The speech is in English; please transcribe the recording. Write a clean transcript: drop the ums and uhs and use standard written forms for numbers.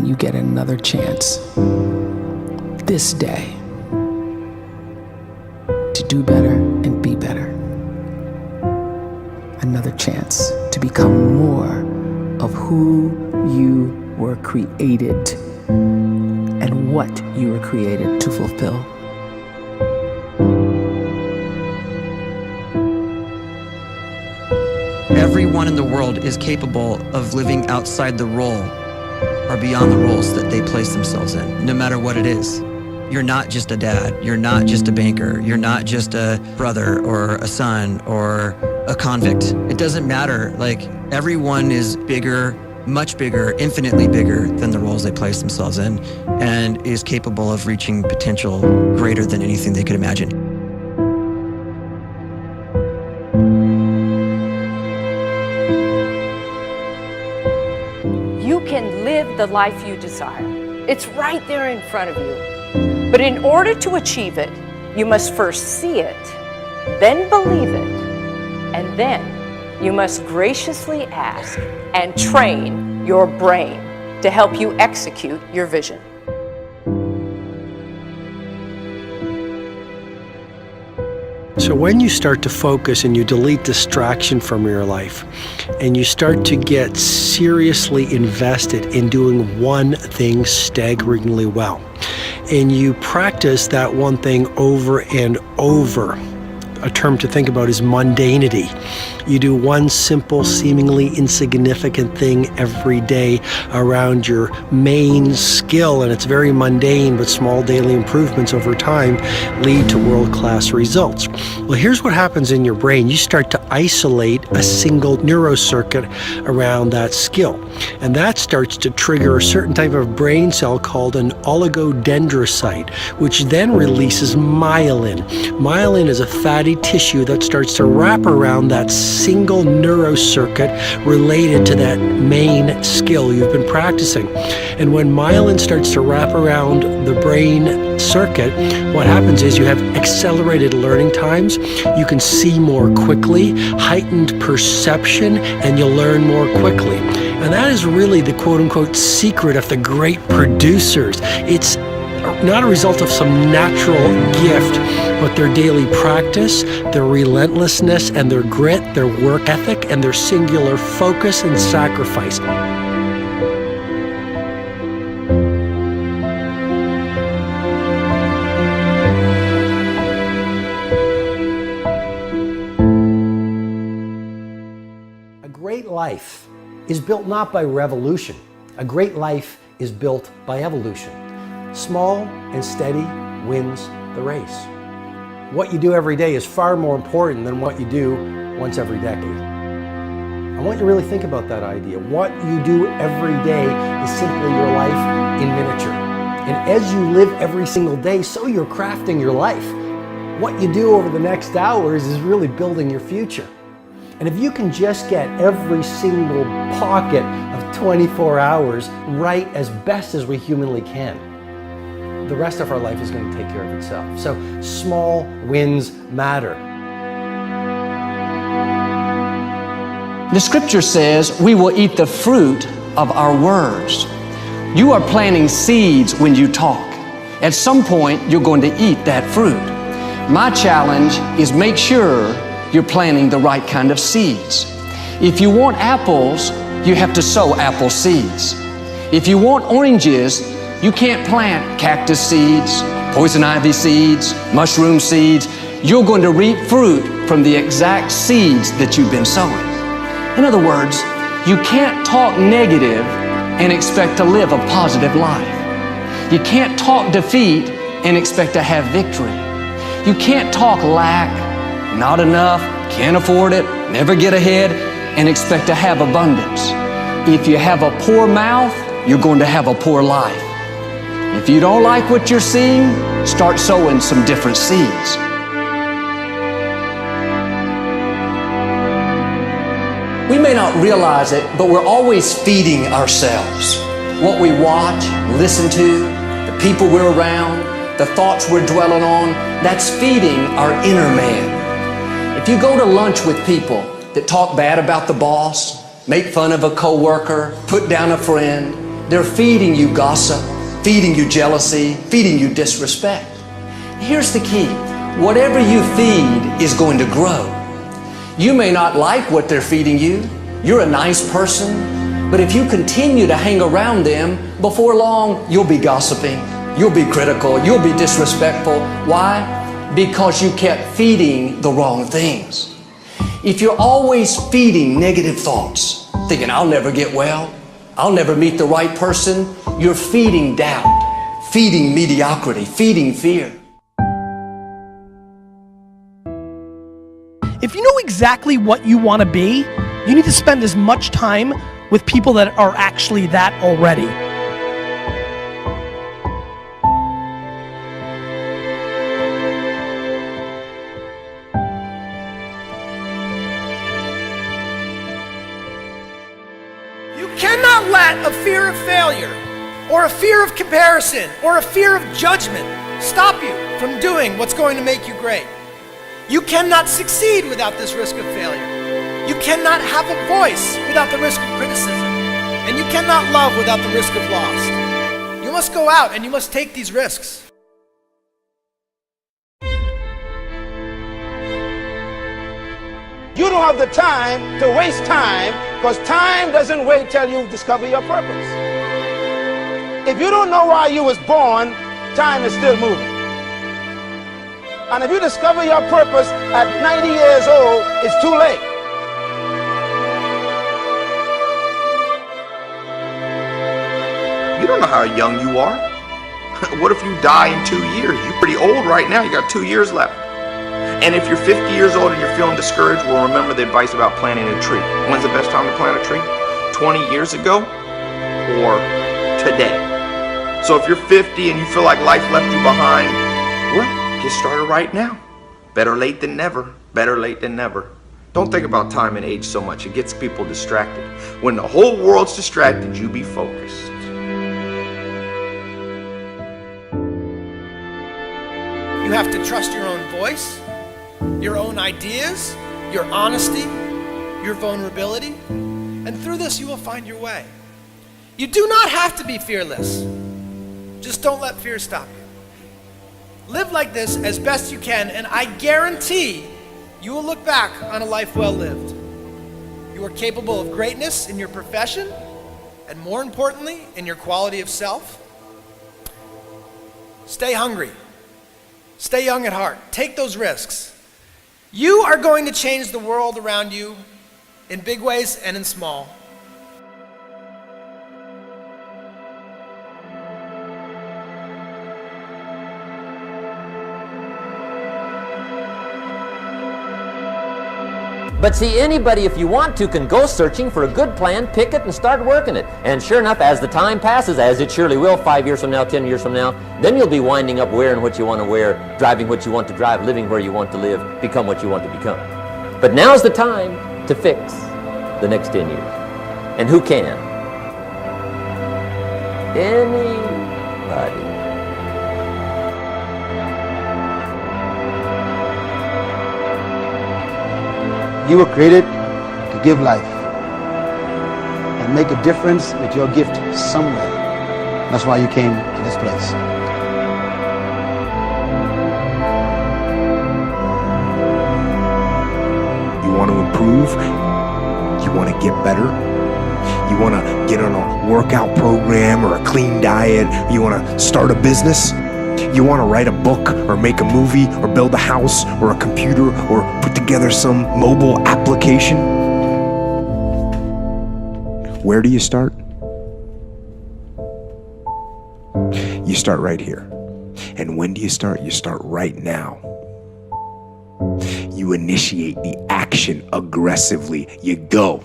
you get another chance this day to do better and be better. Another chance to become more of who you were created and what you were created to fulfill. Everyone in the world is capable of living outside the role or beyond the roles that they place themselves in, no matter what it is. You're not just a dad, you're not just a banker, you're not just a brother or a son or a convict. It doesn't matter. Like, everyone is bigger, much bigger, infinitely bigger than the roles they place themselves in, and is capable of reaching potential greater than anything they could imagine. You can live the life you desire. It's right there in front of you. But in order to achieve it, you must first see it, then believe it, and then you must graciously ask and train your brain to help you execute your vision. So when you start to focus and you delete distraction from your life, and you start to get seriously invested in doing one thing staggeringly well, and you practice that one thing over and over, a term to think about is mundanity. You do one simple, seemingly insignificant thing every day around your main skill, and it's very mundane, but small daily improvements over time lead to world-class results. Well, here's what happens in your brain. You start to isolate a single neurocircuit around that skill, and that starts to trigger a certain type of brain cell called an oligodendrocyte, which then releases myelin. Myelin is a fatty tissue that starts to wrap around that single neurocircuit related to that main skill you've been practicing. And when myelin starts to wrap around the brain circuit, what happens is you have accelerated learning times, you can see more quickly, heightened perception, and you'll learn more quickly. And that is really the quote-unquote secret of the great producers. It's not a result of some natural gift, but their daily practice, their relentlessness and their grit, their work ethic, and their singular focus and sacrifice. A great life is built not by revolution. A great life is built by evolution. Small and steady wins the race. What you do every day is far more important than what you do once every decade. I want you to really think about that idea. What you do every day is simply your life in miniature. And as you live every single day, so you're crafting your life. What you do over the next hours is really building your future. And if you can just get every single pocket of 24 hours right as best as we humanly can, the rest of our life is going to take care of itself. So small wins matter. The scripture says we will eat the fruit of our words. You are planting seeds when you talk. At some point, you're going to eat that fruit. My challenge is make sure you're planting the right kind of seeds. If you want apples, you have to sow apple seeds. If you want oranges, you can't plant cactus seeds, poison ivy seeds, mushroom seeds. You're going to reap fruit from the exact seeds that you've been sowing. In other words, you can't talk negative and expect to live a positive life. You can't talk defeat and expect to have victory. You can't talk lack, not enough, can't afford it, never get ahead, and expect to have abundance. If you have a poor mouth, you're going to have a poor life. If you don't like what you're seeing, start sowing some different seeds. We may not realize it, but we're always feeding ourselves. What we watch, listen to, the people we're around, the thoughts we're dwelling on, that's feeding our inner man. If you go to lunch with people that talk bad about the boss, make fun of a coworker, put down a friend, They're feeding you gossip, feeding you jealousy, feeding you disrespect. Here's the key. Whatever you feed is going to grow. You may not like what they're feeding you. You're a nice person, but if you continue to hang around them, before long, you'll be gossiping, you'll be critical, you'll be disrespectful. Why? Because you kept feeding the wrong things. If you're always feeding negative thoughts, thinking, I'll never get well, I'll never meet the right person, you're feeding doubt, feeding mediocrity, feeding fear. If you know exactly what you want to be, you need to spend as much time with people that are actually that already. You cannot let a fear of failure, or a fear of comparison, or a fear of judgment stop you from doing what's going to make you great. You cannot succeed without this risk of failure. You cannot have a voice without the risk of criticism. And you cannot love without the risk of loss. You must go out and you must take these risks. You don't have the time to waste time, because time doesn't wait till you discover your purpose. If you don't know why you was born, time is still moving. And if you discover your purpose at 90 years old, it's too late. You don't know how young you are. What if you die in 2 years? You're pretty old right now. You got 2 years left. And if you're 50 years old and you're feeling discouraged, well, remember the advice about planting a tree. When's the best time to plant a tree? 20 years ago or today? So if you're 50 and you feel like life left you behind, well, get started right now. Better late than never. Better late than never. Don't think about time and age so much. It gets people distracted. When the whole world's distracted, you be focused. You have to trust your own voice, your own ideas, your honesty, your vulnerability, and through this you will find your way. You do not have to be fearless. Just don't let fear stop you. Live like this as best you can, and I guarantee you will look back on a life well lived. You are capable of greatness in your profession, and more importantly, in your quality of self. Stay hungry. Stay young at heart. Take those risks. You are going to change the world around you in big ways and in small. But see, anybody, if you want to, can go searching for a good plan, pick it, and start working it. And sure enough, as the time passes, as it surely will 5 years from now, 10 years from now, then you'll be winding up wearing what you want to wear, driving what you want to drive, living where you want to live, become what you want to become. But now's the time to fix the next 10 years. And who can? Anybody. You were created to give life and make a difference with your gift somewhere. That's why you came to this place. You want to improve? You want to get better? You want to get on a workout program or a clean diet? You want to start a business? You want to write a book or make a movie or build a house or a computer or put together some mobile application? Where do you start? You start right here. And when do you start? You start right now. You initiate the action aggressively. You go.